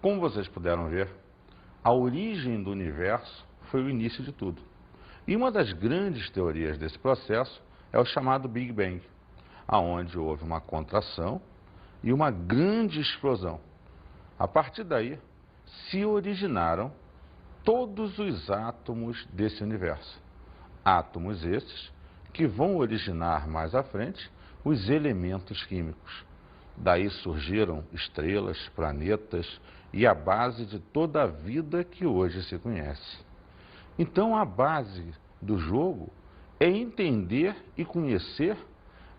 Como vocês puderam ver, a origem do universo foi o início de tudo. E uma das grandes teorias desse processo é o chamado Big Bang, aonde houve uma contração e uma grande explosão. A partir daí, se originaram todos os átomos desse universo. Átomos esses que vão originar mais à frente os elementos químicos. Daí surgiram estrelas, planetas e a base de toda a vida que hoje se conhece. Então a base do jogo é entender e conhecer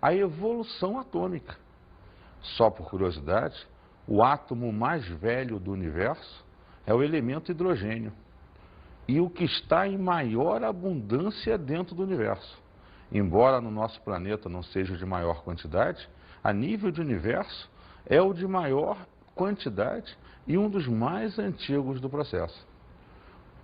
a evolução atômica. Só por curiosidade, o átomo mais velho do universo é o elemento hidrogênio e o que está em maior abundância dentro do universo. Embora no nosso planeta não seja de maior quantidade, a nível de universo é o de maior quantidade e um dos mais antigos do processo.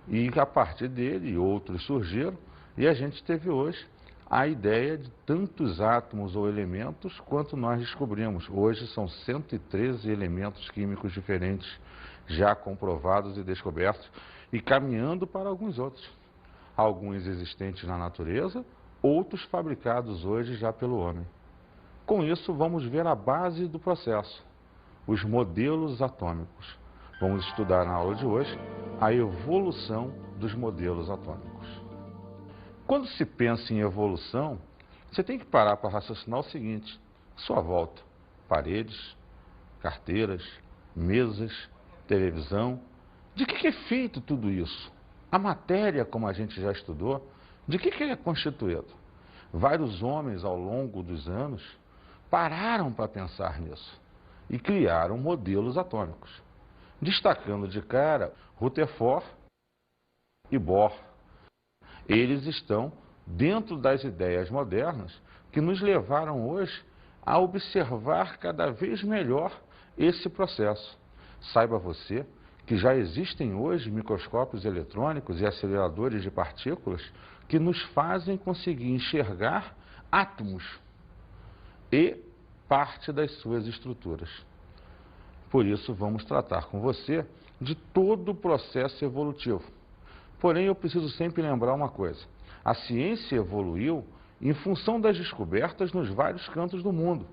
E a partir dele outros surgiram e a gente teve hoje a ideia de tantos átomos ou elementos quanto nós descobrimos. Hoje são 113 elementos químicos diferentes já comprovados e descobertos e caminhando para alguns outros. Alguns existentes na natureza, outros fabricados hoje já pelo homem. Com isso, vamos ver a base do processo, os modelos atômicos. Vamos estudar na aula de hoje a evolução dos modelos atômicos. Quando se pensa em evolução, você tem que parar para raciocinar o seguinte: sua volta, paredes, carteiras, mesas, televisão. De que é feito tudo isso? A matéria, como a gente já estudou, de que é constituído? Vários homens, ao longo dos anos, pararam para pensar nisso e criaram modelos atômicos, destacando de cara Rutherford e Bohr. Eles estão dentro das ideias modernas que nos levaram hoje a observar cada vez melhor esse processo. Saiba você que já existem hoje microscópios eletrônicos e aceleradores de partículas que nos fazem conseguir enxergar átomos e parte das suas estruturas. Por isso, vamos tratar com você de todo o processo evolutivo. Porém, eu preciso sempre lembrar uma coisa: a ciência evoluiu em função das descobertas nos vários cantos do mundo.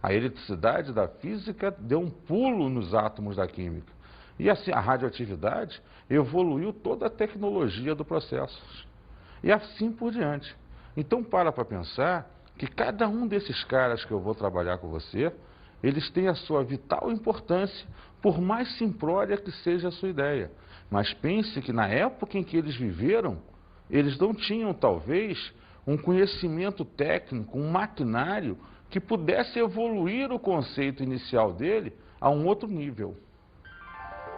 A eletricidade da física deu um pulo nos átomos da química. E assim, a radioatividade evoluiu toda a tecnologia do processo. E assim por diante. Então, para pensar que cada um desses caras que eu vou trabalhar com você, eles têm a sua vital importância, por mais simplória que seja a sua ideia. Mas pense que na época em que eles viveram, eles não tinham, talvez, um conhecimento técnico, um maquinário que pudesse evoluir o conceito inicial dele a um outro nível.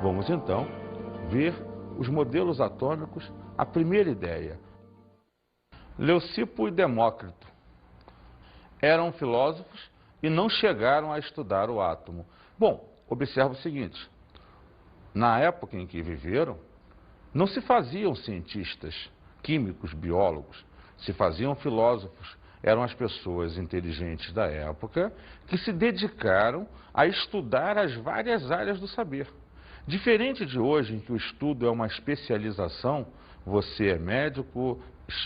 Vamos então ver os modelos atômicos. A primeira ideia: Leucipo e Demócrito eram filósofos e não chegaram a estudar o átomo. Bom, observa o seguinte: na época em que viveram, não se faziam cientistas, químicos, biólogos, se faziam filósofos. Eram as pessoas inteligentes da época que se dedicaram a estudar as várias áreas do saber. Diferente de hoje, em que o estudo é uma especialização, você é médico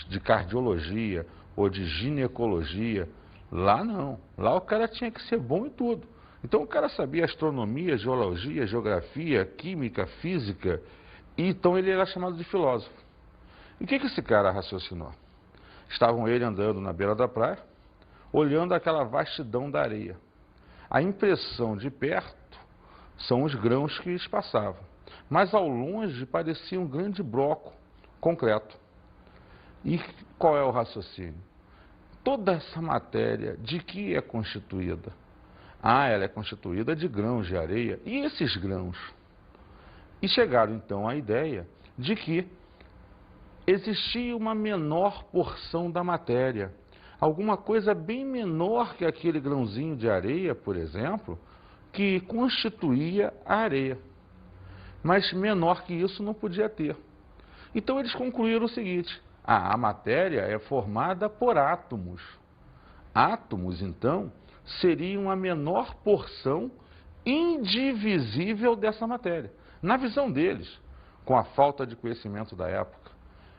de cardiologia ou de ginecologia, lá não. Lá o cara tinha que ser bom em tudo. Então o cara sabia astronomia, geologia, geografia, química, física, e então ele era chamado de filósofo. E o que esse cara raciocinou? Estavam ele andando na beira da praia, olhando aquela vastidão da areia. A impressão de perto são os grãos que eles passavam, mas ao longe parecia um grande bloco concreto. E qual é o raciocínio? Toda essa matéria, de que é constituída? Ela é constituída de grãos de areia. E esses grãos? E chegaram então à ideia de que existia uma menor porção da matéria, alguma coisa bem menor que aquele grãozinho de areia, por exemplo, que constituía a areia. Mas menor que isso não podia ter. Então eles concluíram o seguinte: a matéria é formada por átomos. Átomos, então, seriam a menor porção indivisível dessa matéria. Na visão deles, com a falta de conhecimento da época,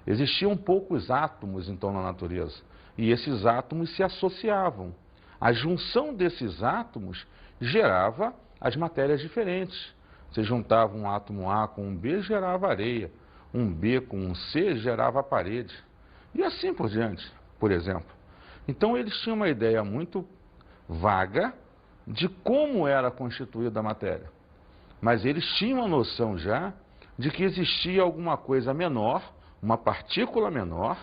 existiam poucos átomos então na natureza, e esses átomos se associavam. A junção desses átomos gerava as matérias diferentes. Você juntava um átomo A com um B, gerava areia. Um B com um C gerava a parede. E assim por diante, por exemplo. Então eles tinham uma ideia muito vaga de como era constituída a matéria. Mas eles tinham a noção já de que existia alguma coisa menor, uma partícula menor,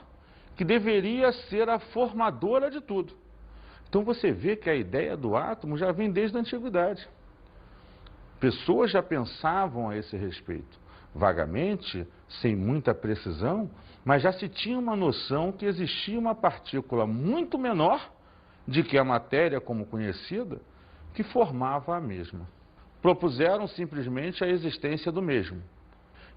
que deveria ser a formadora de tudo. Então você vê que a ideia do átomo já vem desde a antiguidade. Pessoas já pensavam a esse respeito, vagamente, sem muita precisão, mas já se tinha uma noção que existia uma partícula muito menor de que a matéria como conhecida, que formava a mesma. Propuseram simplesmente a existência do mesmo.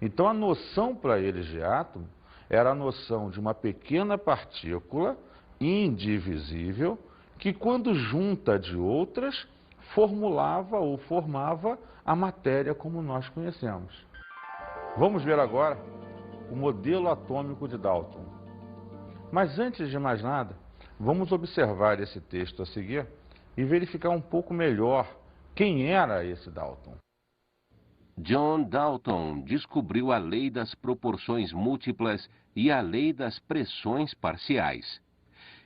Então a noção para eles de átomo era a noção de uma pequena partícula indivisível que, quando junta de outras, formulava ou formava a matéria como nós conhecemos. Vamos ver agora o modelo atômico de Dalton. Mas antes de mais nada, vamos observar esse texto a seguir e verificar um pouco melhor quem era esse Dalton. John Dalton descobriu a lei das proporções múltiplas e a lei das pressões parciais.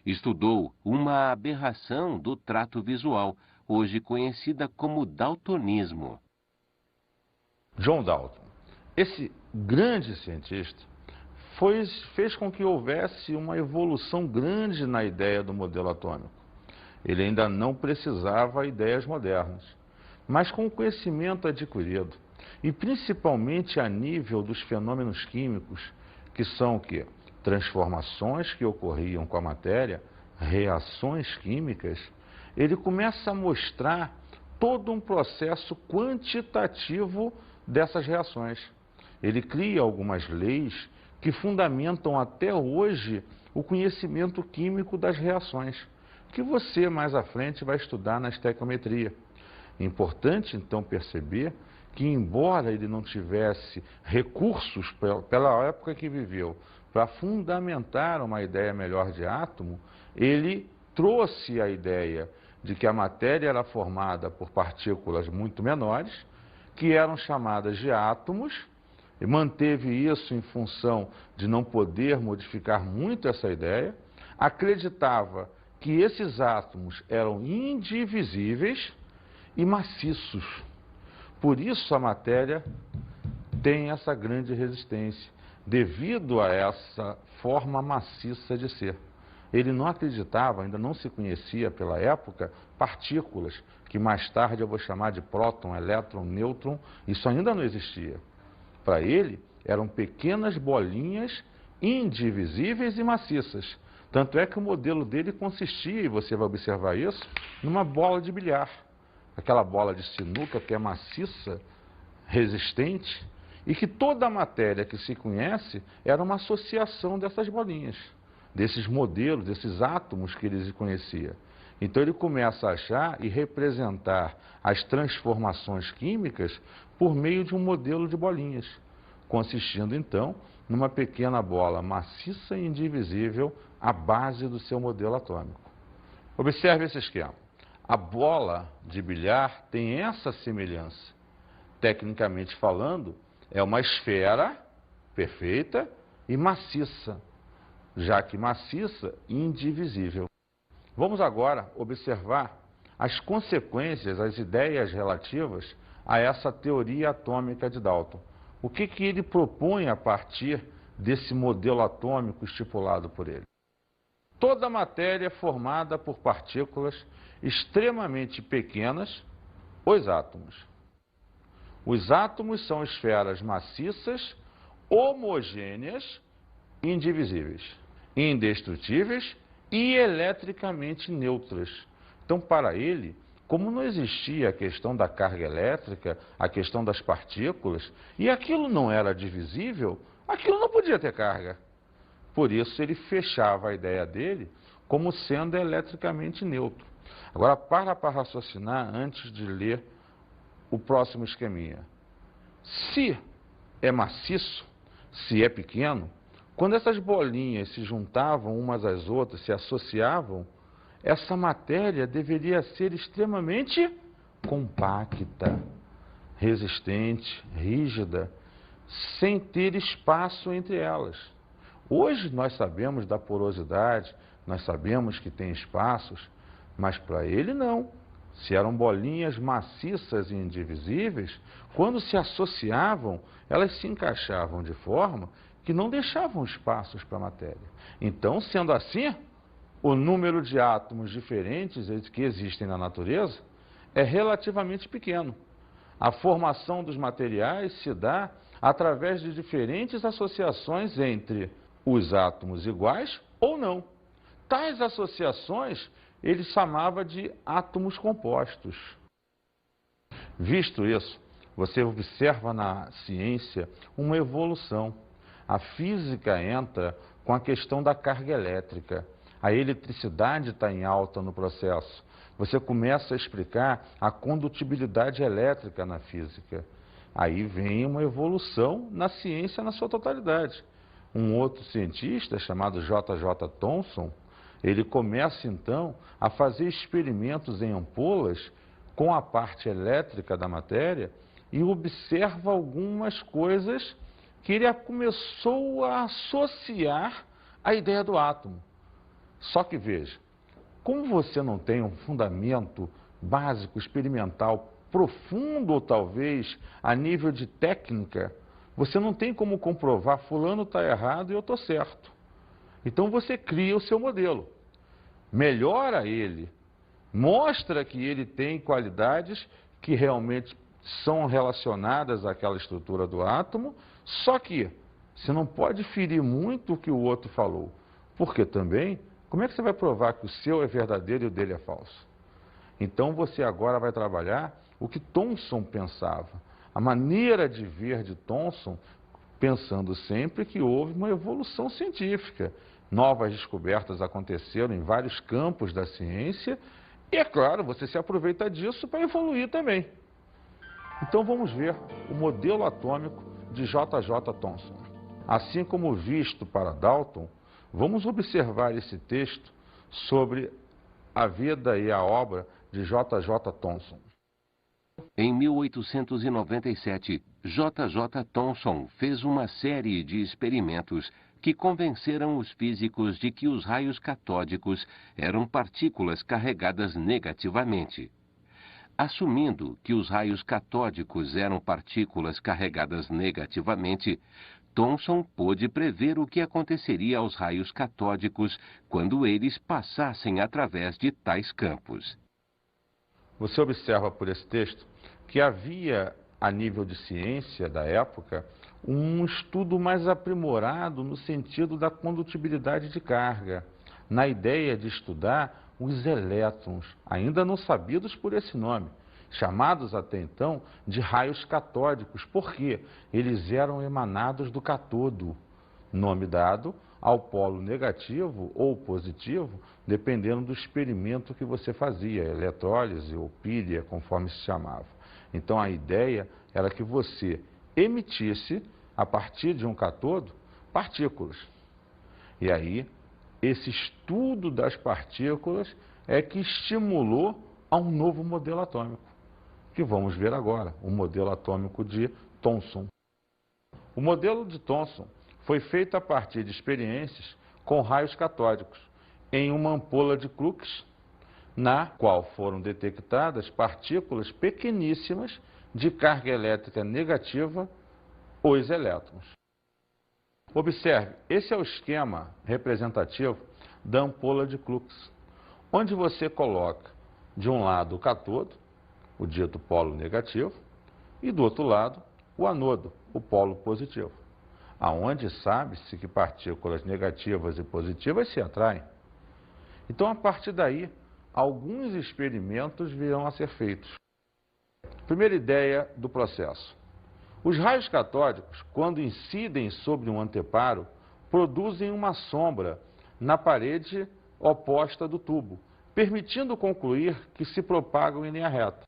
Estudou uma aberração do trato visual, hoje conhecida como daltonismo. John Dalton, esse grande cientista, fez com que houvesse uma evolução grande na ideia do modelo atômico. Ele ainda não precisava de ideias modernas, mas com o conhecimento adquirido, e principalmente a nível dos fenômenos químicos, que são o quê? Transformações que ocorriam com a matéria, reações químicas, ele começa a mostrar todo um processo quantitativo dessas reações. Ele cria algumas leis que fundamentam até hoje o conhecimento químico das reações, que você mais à frente vai estudar na estequiometria. É importante então perceber que, embora ele não tivesse recursos pela época que viveu para fundamentar uma ideia melhor de átomo, ele trouxe a ideia de que a matéria era formada por partículas muito menores, que eram chamadas de átomos, e manteve isso em função de não poder modificar muito essa ideia, acreditava que esses átomos eram indivisíveis e maciços. Por isso a matéria tem essa grande resistência, devido a essa forma maciça de ser. Ele não acreditava, ainda não se conhecia pela época, partículas, que mais tarde eu vou chamar de próton, elétron, nêutron, isso ainda não existia. Para ele, eram pequenas bolinhas indivisíveis e maciças. Tanto é que o modelo dele consistia, e você vai observar isso, numa bola de bilhar. Aquela bola de sinuca que é maciça, resistente, e que toda a matéria que se conhece era uma associação dessas bolinhas, desses modelos, desses átomos que ele conhecia. Então ele começa a achar e representar as transformações químicas por meio de um modelo de bolinhas, consistindo então numa pequena bola maciça e indivisível, à base do seu modelo atômico. Observe esse esquema. A bola de bilhar tem essa semelhança. Tecnicamente falando, é uma esfera perfeita e maciça, já que maciça e indivisível. Vamos agora observar as consequências, as ideias relativas a essa teoria atômica de Dalton. O que ele propõe a partir desse modelo atômico estipulado por ele? Toda matéria é formada por partículas extremamente pequenas, os átomos. Os átomos são esferas maciças, homogêneas, indivisíveis, indestrutíveis e eletricamente neutras. Então, para ele, como não existia a questão da carga elétrica, a questão das partículas, e aquilo não era divisível, aquilo não podia ter carga. Por isso, ele fechava a ideia dele como sendo eletricamente neutro. Agora, para raciocinar antes de ler o próximo esqueminha. Se é maciço, se é pequeno, quando essas bolinhas se juntavam umas às outras, se associavam, essa matéria deveria ser extremamente compacta, resistente, rígida, sem ter espaço entre elas. Hoje nós sabemos da porosidade, nós sabemos que tem espaços, mas para ele não. Se eram bolinhas maciças e indivisíveis, quando se associavam, elas se encaixavam de forma que não deixavam espaços para a matéria. Então, sendo assim, o número de átomos diferentes que existem na natureza é relativamente pequeno. A formação dos materiais se dá através de diferentes associações entre os átomos iguais ou não. Tais associações ele chamava de átomos compostos. Visto isso, você observa na ciência uma evolução. A física entra com a questão da carga elétrica. A eletricidade está em alta no processo. Você começa a explicar a condutibilidade elétrica na física. Aí vem uma evolução na ciência na sua totalidade. Um outro cientista, chamado J.J. Thomson, ele começa então a fazer experimentos em ampolas com a parte elétrica da matéria e observa algumas coisas que ele começou a associar à ideia do átomo. Só que veja, como você não tem um fundamento básico, experimental, profundo ou talvez a nível de técnica, você não tem como comprovar fulano está errado e eu estou certo. Então você cria o seu modelo, melhora ele, mostra que ele tem qualidades que realmente são relacionadas àquela estrutura do átomo, só que você não pode ferir muito o que o outro falou, porque também, como é que você vai provar que o seu é verdadeiro e o dele é falso? Então você agora vai trabalhar o que Thomson pensava, a maneira de ver de Thomson, pensando sempre que houve uma evolução científica. Novas descobertas aconteceram em vários campos da ciência e, é claro, você se aproveita disso para evoluir também. Então vamos ver o modelo atômico de J.J. Thomson. Assim como visto para Dalton, vamos observar esse texto sobre a vida e a obra de J.J. Thomson. Em 1897, J.J. Thomson fez uma série de experimentos que convenceram os físicos de que os raios catódicos eram partículas carregadas negativamente. Assumindo que os raios catódicos eram partículas carregadas negativamente, Thomson pôde prever o que aconteceria aos raios catódicos quando eles passassem através de tais campos. Você observa por esse texto que havia, a nível de ciência da época, um estudo mais aprimorado no sentido da condutibilidade de carga, na ideia de estudar os elétrons, ainda não sabidos por esse nome, chamados até então de raios catódicos, porque eles eram emanados do cátodo, nome dado ao polo negativo ou positivo, dependendo do experimento que você fazia, eletrólise ou pilha, conforme se chamava. Então a ideia era que você emitisse, a partir de um cátodo, partículas. E aí, esse estudo das partículas é que estimulou a um novo modelo atômico, que vamos ver agora, o modelo atômico de Thomson. O modelo de Thomson foi feito a partir de experiências com raios catódicos em uma ampola de Crookes, na qual foram detectadas partículas pequeníssimas de carga elétrica negativa, os elétrons. Observe, esse é o esquema representativo da ampola de Crookes, onde você coloca de um lado o cátodo, o dito polo negativo, e do outro lado o anodo, o polo positivo, aonde sabe-se que partículas negativas e positivas se atraem. Então, a partir daí, alguns experimentos virão a ser feitos. Primeira ideia do processo. Os raios catódicos, quando incidem sobre um anteparo, produzem uma sombra na parede oposta do tubo, permitindo concluir que se propagam em linha reta.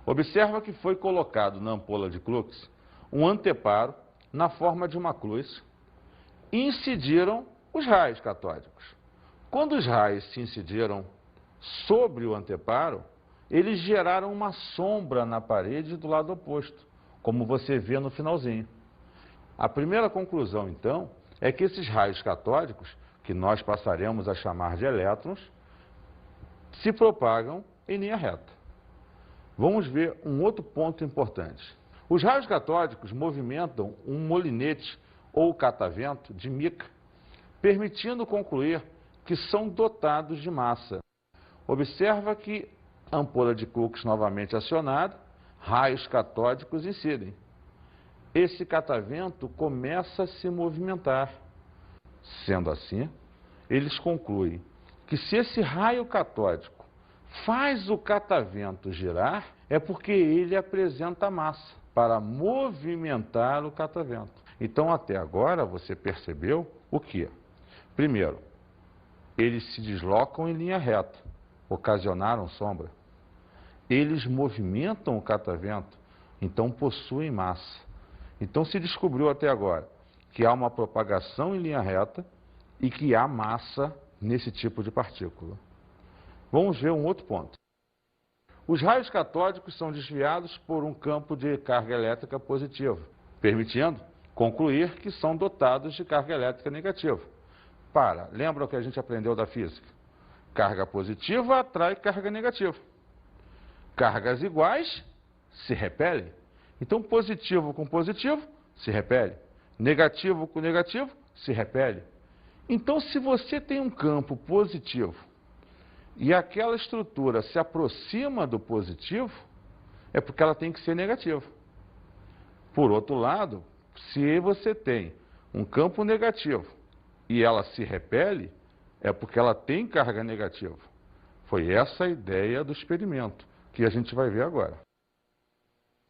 Observa que foi colocado na ampola de Crookes um anteparo na forma de uma cruz e incidiram os raios catódicos. Quando os raios se incidiram sobre o anteparo, eles geraram uma sombra na parede do lado oposto, como você vê no finalzinho. A primeira conclusão, então, é que esses raios catódicos, que nós passaremos a chamar de elétrons, se propagam em linha reta. Vamos ver um outro ponto importante. Os raios catódicos movimentam um molinete ou catavento de mica, permitindo concluir que são dotados de massa. Observa que a ampola de Crookes novamente acionada, raios catódicos incidem. Esse catavento começa a se movimentar. Sendo assim, eles concluem que se esse raio catódico faz o catavento girar, é porque ele apresenta massa para movimentar o catavento. Então, até agora, você percebeu o quê? Primeiro, eles se deslocam em linha reta, ocasionaram sombra. Eles movimentam o catavento, então possuem massa. Então, se descobriu até agora que há uma propagação em linha reta e que há massa nesse tipo de partícula. Vamos ver um outro ponto. Os raios catódicos são desviados por um campo de carga elétrica positiva, permitindo concluir que são dotados de carga elétrica negativa. Lembra o que a gente aprendeu da física? Carga positiva atrai carga negativa. Cargas iguais se repelem. Então, positivo com positivo se repele. Negativo com negativo se repele. Então, se você tem um campo positivo e aquela estrutura se aproxima do positivo, é porque ela tem que ser negativa. Por outro lado, se você tem um campo negativo e ela se repele, é porque ela tem carga negativa. Foi essa a ideia do experimento, que a gente vai ver agora.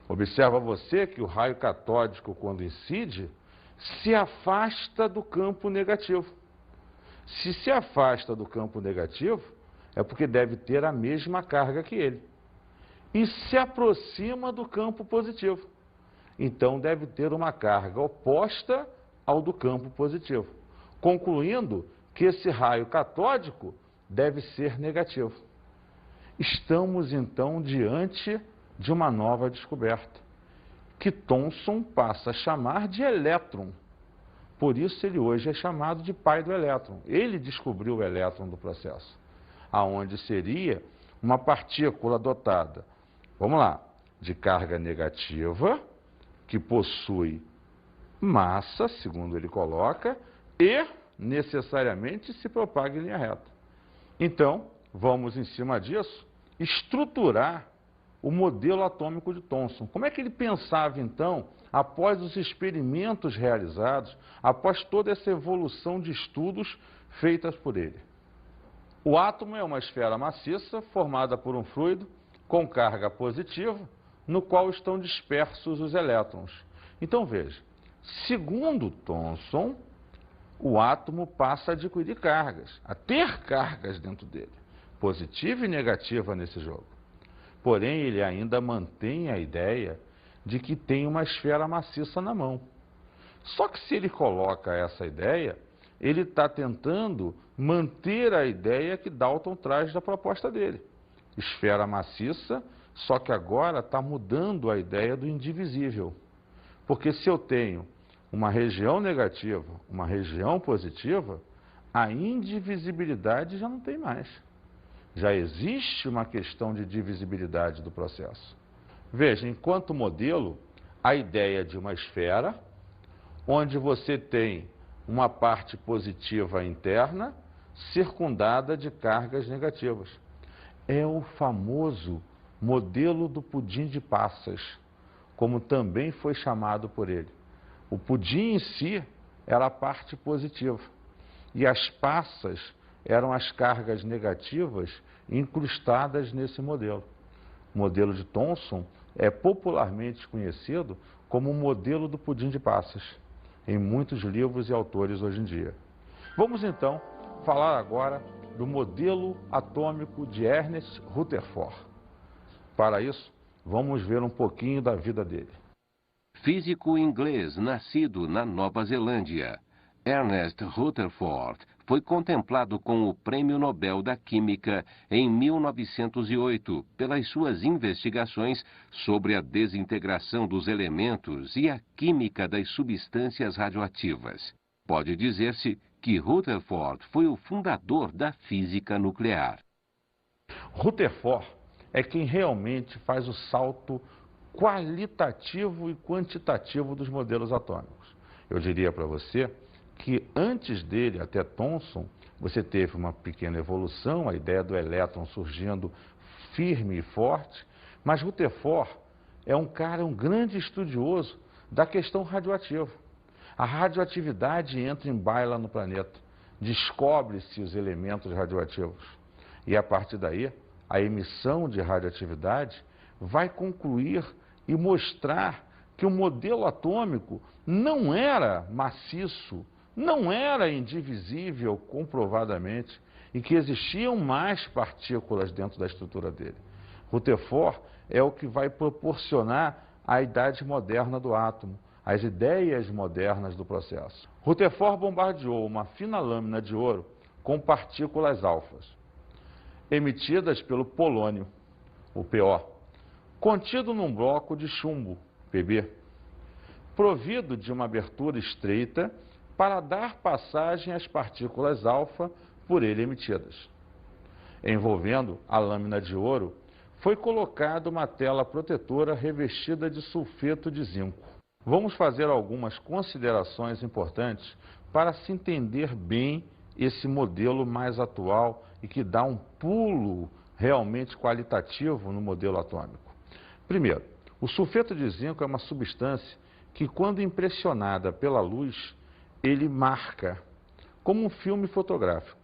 Observa você que o raio catódico, quando incide, se afasta do campo negativo. Se se afasta do campo negativo, é porque deve ter a mesma carga que ele. E se aproxima do campo positivo. Então deve ter uma carga oposta ao do campo positivo. Concluindo que esse raio catódico deve ser negativo. Estamos então diante de uma nova descoberta, que Thomson passa a chamar de elétron. Por isso ele hoje é chamado de pai do elétron. Ele descobriu o elétron do processo, aonde seria uma partícula dotada, vamos lá, de carga negativa, que possui massa, segundo ele coloca, e necessariamente se propaga em linha reta. Então, vamos em cima disso estruturar o modelo atômico de Thomson. Como é que ele pensava, então, após os experimentos realizados, após toda essa evolução de estudos feitas por ele? O átomo é uma esfera maciça formada por um fluido com carga positiva, no qual estão dispersos os elétrons. Então, veja, segundo Thomson, o átomo passa a adquirir cargas, a ter cargas dentro dele, positiva e negativa nesse jogo. Porém, ele ainda mantém a ideia de que tem uma esfera maciça na mão. Só que se ele coloca essa ideia, ele está tentando manter a ideia que Dalton traz da proposta dele. Esfera maciça, só que agora está mudando a ideia do indivisível. Porque se eu tenho uma região negativa, uma região positiva, a indivisibilidade já não tem mais. Já existe uma questão de divisibilidade do processo. Veja, enquanto modelo, a ideia de uma esfera, onde você tem uma parte positiva interna, circundada de cargas negativas. É o famoso modelo do pudim de passas, como também foi chamado por ele. O pudim em si era a parte positiva, e as passas eram as cargas negativas incrustadas nesse modelo. O modelo de Thomson é popularmente conhecido como o modelo do pudim de passas, em muitos livros e autores hoje em dia. Vamos então falar agora do modelo atômico de Ernest Rutherford. Para isso, Vamos ver um pouquinho da vida dele. Físico inglês nascido na Nova Zelândia, Ernest Rutherford foi contemplado com o Prêmio Nobel da Química em 1908 pelas suas investigações sobre a desintegração dos elementos e a química das substâncias radioativas. Pode dizer-se que Rutherford foi o fundador da física nuclear. Rutherford é quem realmente faz o salto qualitativo e quantitativo dos modelos atômicos. Eu diria para você que antes dele, até Thomson, você teve uma pequena evolução, a ideia do elétron surgindo firme e forte, mas Rutherford é um grande estudioso da questão radioativa. A radioatividade entra em baila no planeta, descobre-se os elementos radioativos e a partir daí a emissão de radioatividade vai concluir e mostrar que o modelo atômico não era maciço, não era indivisível comprovadamente e que existiam mais partículas dentro da estrutura dele. Rutherford é o que vai proporcionar a idade moderna do átomo, as ideias modernas do processo. Rutherford bombardeou uma fina lâmina de ouro com partículas alfas, emitidas pelo polônio, o PO, contido num bloco de chumbo, Pb, provido de uma abertura estreita para dar passagem às partículas alfa por ele emitidas. Envolvendo a lâmina de ouro, foi colocada uma tela protetora revestida de sulfeto de zinco. Vamos fazer algumas considerações importantes para se entender bem esse modelo mais atual e que dá um pulo realmente qualitativo no modelo atômico. Primeiro, o sulfeto de zinco é uma substância que, quando impressionada pela luz, ele marca como um filme fotográfico.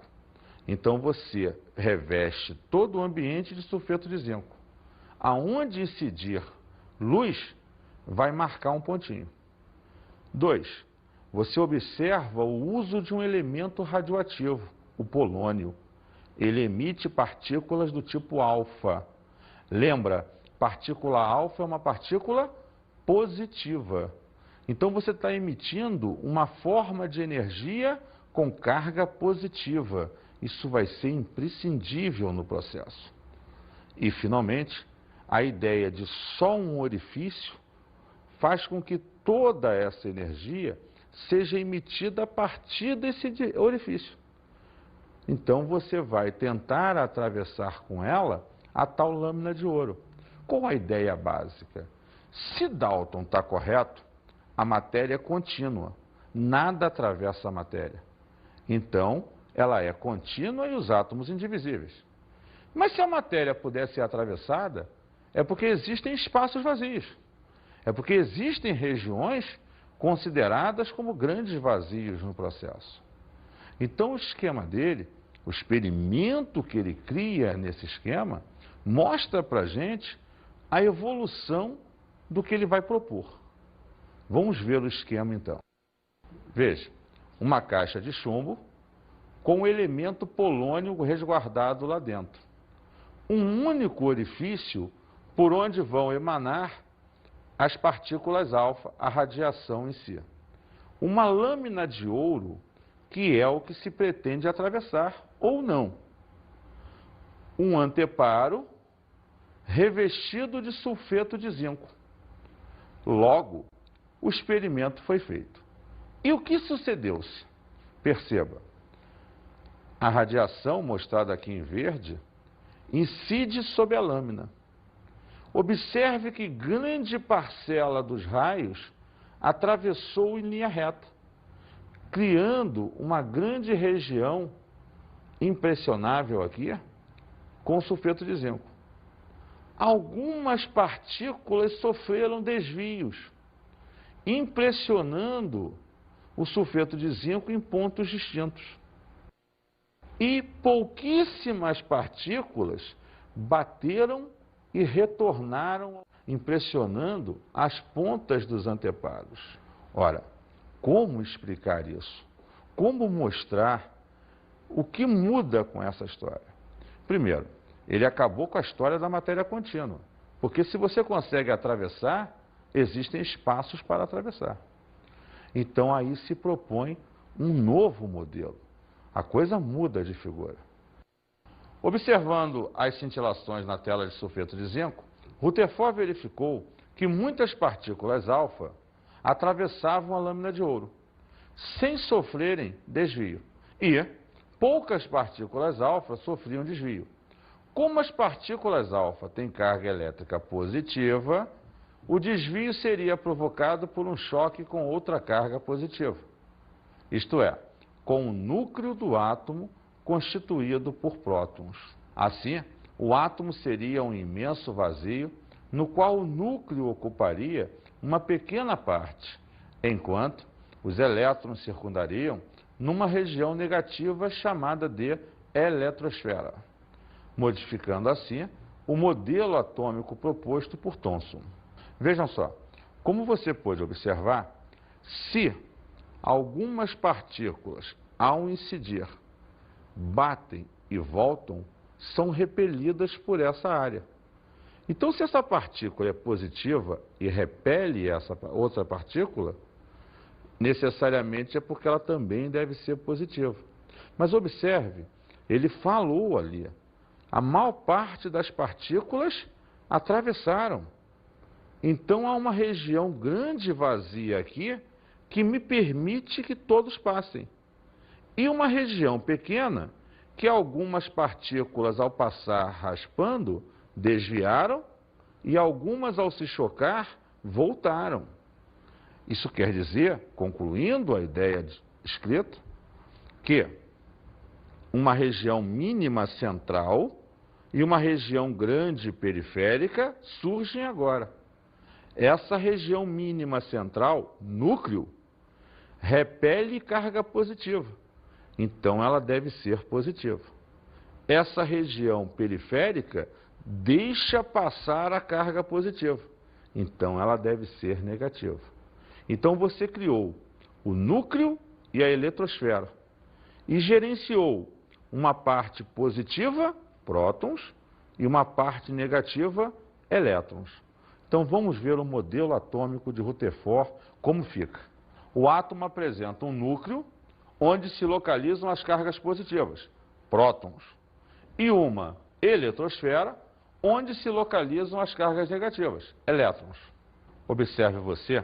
Então você reveste todo o ambiente de sulfeto de zinco. Aonde incidir luz, vai marcar um pontinho. 2. Você observa o uso de um elemento radioativo, o polônio. Ele emite partículas do tipo alfa. Lembra, partícula alfa é uma partícula positiva. Então você está emitindo uma forma de energia com carga positiva. Isso vai ser imprescindível no processo. E, finalmente, a ideia de só um orifício faz com que toda essa energia seja emitida a partir desse orifício. Então você vai tentar atravessar com ela a tal lâmina de ouro. Qual a ideia básica? Se Dalton está correto, a matéria é contínua, nada atravessa a matéria. Então, ela é contínua e os átomos indivisíveis. Mas se a matéria pudesse ser atravessada, é porque existem espaços vazios. É porque existem regiões consideradas como grandes vazios no processo. Então, o esquema dele, o experimento que ele cria nesse esquema, mostra para a gente a evolução do que ele vai propor. Vamos ver o esquema então. Veja, uma caixa de chumbo com o elemento polônio resguardado lá dentro. Um único orifício por onde vão emanar as partículas alfa, a radiação em si. Uma lâmina de ouro, que é o que se pretende atravessar ou não. Um anteparo revestido de sulfeto de zinco. Logo, o experimento foi feito. E o que sucedeu-se? Perceba, a radiação, mostrada aqui em verde, incide sobre a lâmina. Observe que grande parcela dos raios atravessou em linha reta, criando uma grande região impressionável aqui com sulfeto de zinco. Algumas partículas sofreram desvios, impressionando o sulfeto de zinco em pontos distintos. E pouquíssimas partículas bateram e retornaram, impressionando as pontas dos anteparos. Ora, como explicar isso? Como mostrar o que muda com essa história? Primeiro, ele acabou com a história da matéria contínua. Porque se você consegue atravessar, existem espaços para atravessar. Então aí se propõe um novo modelo. A coisa muda de figura. Observando as cintilações na tela de sulfeto de zinco, Rutherford verificou que muitas partículas alfa atravessavam a lâmina de ouro, sem sofrerem desvio, e poucas partículas alfa sofriam desvio. Como as partículas alfa têm carga elétrica positiva, o desvio seria provocado por um choque com outra carga positiva, isto é, com o núcleo do átomo constituído por prótons. Assim, o átomo seria um imenso vazio, no qual o núcleo ocuparia uma pequena parte, enquanto os elétrons circundariam numa região negativa chamada de eletrosfera, modificando assim o modelo atômico proposto por Thomson. Vejam só, como você pode observar, se algumas partículas, ao incidir, batem e voltam, são repelidas por essa área. Então, se essa partícula é positiva e repele essa outra partícula, necessariamente é porque ela também deve ser positiva. Mas observe, ele falou ali, a maior parte das partículas atravessaram. Então há uma região grande vazia aqui que me permite que todos passem. E uma região pequena que algumas partículas ao passar raspando desviaram e algumas ao se chocar voltaram. Isso quer dizer, concluindo a ideia escrita, que uma região mínima central e uma região grande periférica surgem agora. Essa região mínima central, núcleo, repele carga positiva. Então ela deve ser positiva. Essa região periférica deixa passar a carga positiva. Então ela deve ser negativa. Então você criou o núcleo e a eletrosfera e gerenciou uma parte positiva, prótons, e uma parte negativa, elétrons. Então vamos ver o modelo atômico de Rutherford como fica. O átomo apresenta um núcleo onde se localizam as cargas positivas, prótons, e uma eletrosfera onde se localizam as cargas negativas, elétrons. Observe você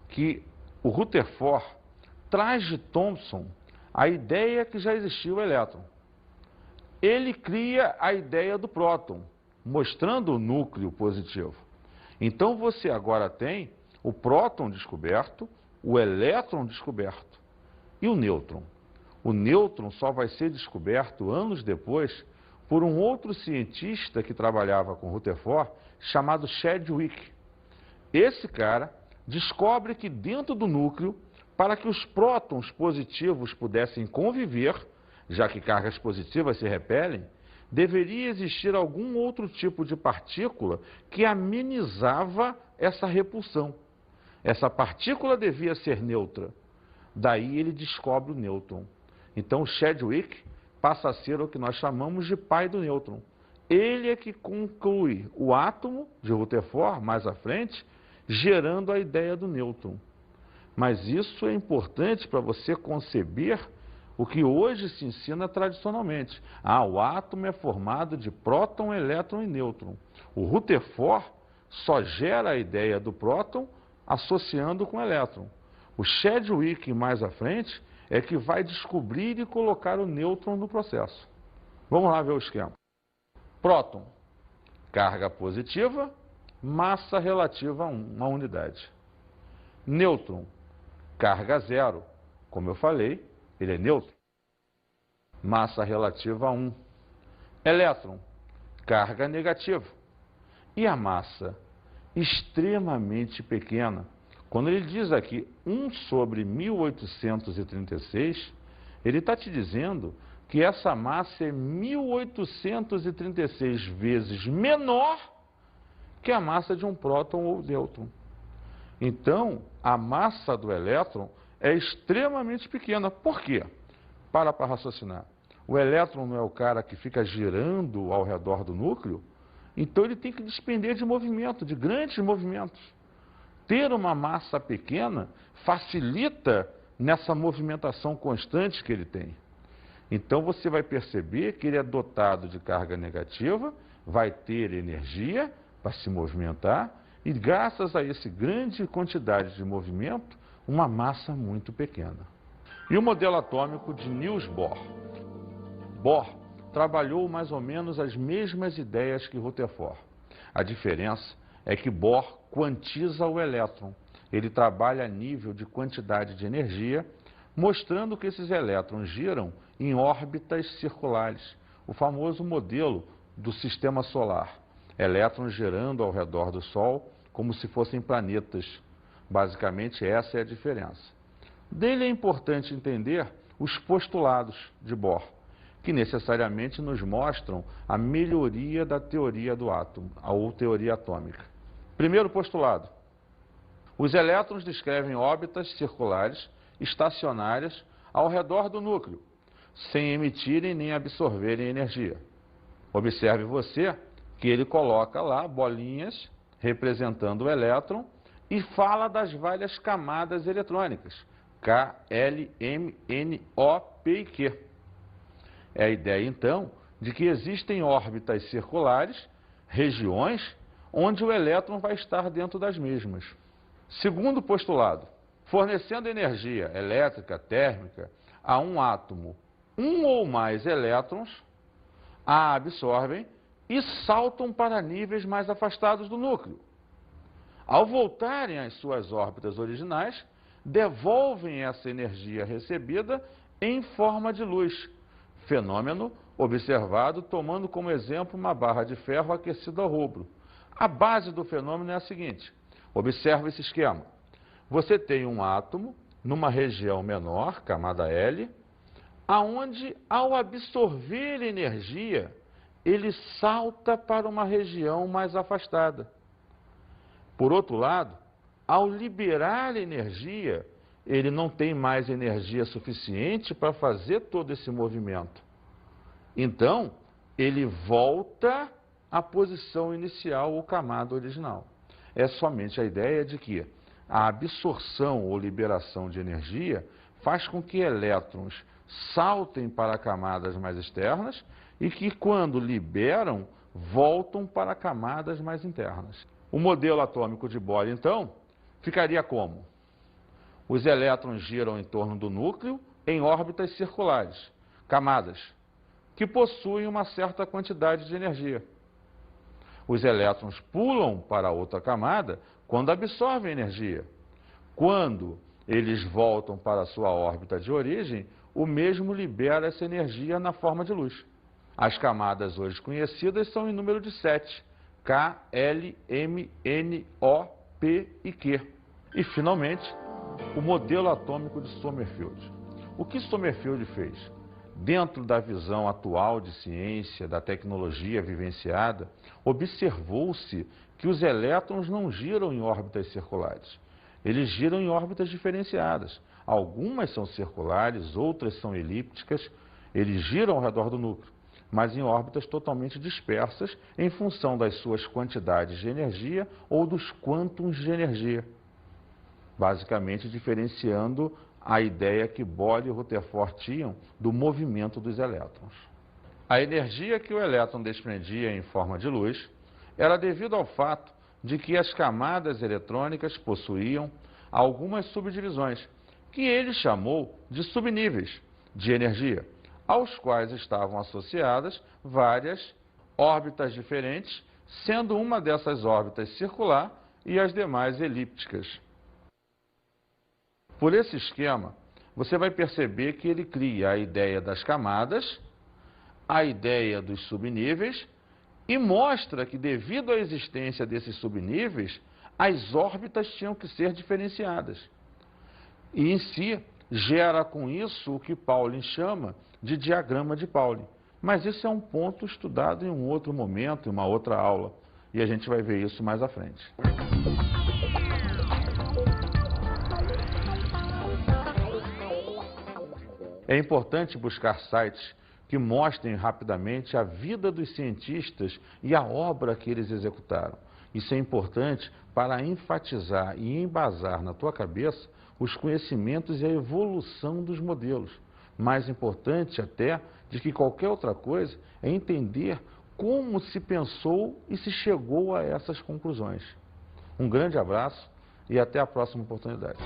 que o Rutherford traz de Thomson a ideia que já existia o elétron. Ele cria a ideia do próton, mostrando o núcleo positivo. Então você agora tem o próton descoberto, o elétron descoberto e o nêutron. O nêutron só vai ser descoberto anos depois por um outro cientista que trabalhava com Rutherford, chamado Chadwick. Esse cara descobre que dentro do núcleo, para que os prótons positivos pudessem conviver, já que cargas positivas se repelem, deveria existir algum outro tipo de partícula que amenizava essa repulsão. Essa partícula devia ser neutra. Daí ele descobre o nêutron. Então Chadwick passa a ser o que nós chamamos de pai do nêutron. Ele é que conclui o átomo de Rutherford, mais à frente, gerando a ideia do nêutron. Mas isso é importante para você conceber o que hoje se ensina tradicionalmente. O átomo é formado de próton, elétron e nêutron. O Rutherford só gera a ideia do próton associando com o elétron. O Chadwick, mais à frente, é que vai descobrir e colocar o nêutron no processo. Vamos lá ver o esquema. Próton, carga positiva, massa relativa a 1, uma unidade. Nêutron, carga zero. Como eu falei, ele é neutro. Massa relativa a 1. Elétron, carga negativa. E a massa? Extremamente pequena. Quando ele diz aqui 1 sobre 1836, ele está te dizendo que essa massa é 1836 vezes menor que a massa de um próton ou nêutron. Então, a massa do elétron é extremamente pequena. Por quê? Para raciocinar. O elétron não é o cara que fica girando ao redor do núcleo? Então ele tem que despender de movimento, de grandes movimentos. Ter uma massa pequena facilita nessa movimentação constante que ele tem. Então você vai perceber que ele é dotado de carga negativa, vai ter energia para se movimentar e graças a essa grande quantidade de movimento, uma massa muito pequena. E o modelo atômico de Niels Bohr? Bohr trabalhou mais ou menos as mesmas ideias que Rutherford. A diferença é que Bohr quantiza o elétron. Ele trabalha a nível de quantidade de energia, mostrando que esses elétrons giram em órbitas circulares, o famoso modelo do sistema solar. Elétrons girando ao redor do Sol como se fossem planetas. Basicamente, essa é a diferença. Dele é importante entender os postulados de Bohr, que necessariamente nos mostram a melhoria da teoria do átomo, ou teoria atômica. Primeiro postulado: os elétrons descrevem órbitas circulares estacionárias ao redor do núcleo, sem emitirem nem absorverem energia. Observe você que ele coloca lá bolinhas representando o elétron e fala das várias camadas eletrônicas, K, L, M, N, O, P e Q. É a ideia, então, de que existem órbitas circulares, regiões, onde o elétron vai estar dentro das mesmas. Segundo postulado: fornecendo energia elétrica, térmica, a um átomo, um ou mais elétrons a absorvem e saltam para níveis mais afastados do núcleo. Ao voltarem às suas órbitas originais, devolvem essa energia recebida em forma de luz, fenômeno observado tomando como exemplo uma barra de ferro aquecida ao rubro. A base do fenômeno é a seguinte: observe esse esquema. Você tem um átomo numa região menor, camada L, aonde ao absorver energia, ele salta para uma região mais afastada. Por outro lado, ao liberar energia, ele não tem mais energia suficiente para fazer todo esse movimento. Então, ele volta à posição inicial ou camada original. É somente a ideia de que a absorção ou liberação de energia faz com que elétrons saltem para camadas mais externas e que, quando liberam, voltam para camadas mais internas. O modelo atômico de Bohr, então, ficaria como? Os elétrons giram em torno do núcleo em órbitas circulares, camadas, que possuem uma certa quantidade de energia. Os elétrons pulam para outra camada quando absorvem energia. Quando eles voltam para a sua órbita de origem, o mesmo libera essa energia na forma de luz. As camadas hoje conhecidas são em número de 7, K, L, M, N, O, P e Q. E, finalmente, o modelo atômico de Sommerfeld. O que Sommerfeld fez? Dentro da visão atual de ciência, da tecnologia vivenciada, observou-se que os elétrons não giram em órbitas circulares. Eles giram em órbitas diferenciadas. Algumas são circulares, outras são elípticas. Eles giram ao redor do núcleo, mas em órbitas totalmente dispersas em função das suas quantidades de energia ou dos quântons de energia. Basicamente diferenciando a ideia que Bohr e Rutherford tinham do movimento dos elétrons. A energia que o elétron desprendia em forma de luz era devido ao fato de que as camadas eletrônicas possuíam algumas subdivisões, que ele chamou de subníveis de energia, aos quais estavam associadas várias órbitas diferentes, sendo uma dessas órbitas circular e as demais elípticas. Por esse esquema, você vai perceber que ele cria a ideia das camadas, a ideia dos subníveis e mostra que, devido à existência desses subníveis, as órbitas tinham que ser diferenciadas. E, em si, gera com isso o que Pauling chama de diagrama de Pauling. Mas isso é um ponto estudado em um outro momento, em uma outra aula. E a gente vai ver isso mais à frente. É importante buscar sites que mostrem rapidamente a vida dos cientistas e a obra que eles executaram. Isso é importante para enfatizar e embasar na tua cabeça os conhecimentos e a evolução dos modelos. Mais importante até de que qualquer outra coisa é entender como se pensou e se chegou a essas conclusões. Um grande abraço e até a próxima oportunidade.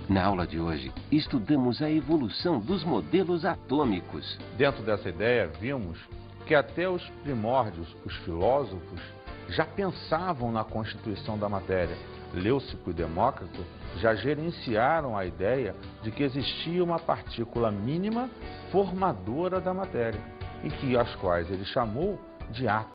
Na aula de hoje, estudamos a evolução dos modelos atômicos. Dentro dessa ideia, vimos que até os primórdios, os filósofos, já pensavam na constituição da matéria. Leucipo e Demócrito já gerenciaram a ideia de que existia uma partícula mínima formadora da matéria, e que as quais ele chamou de átomo.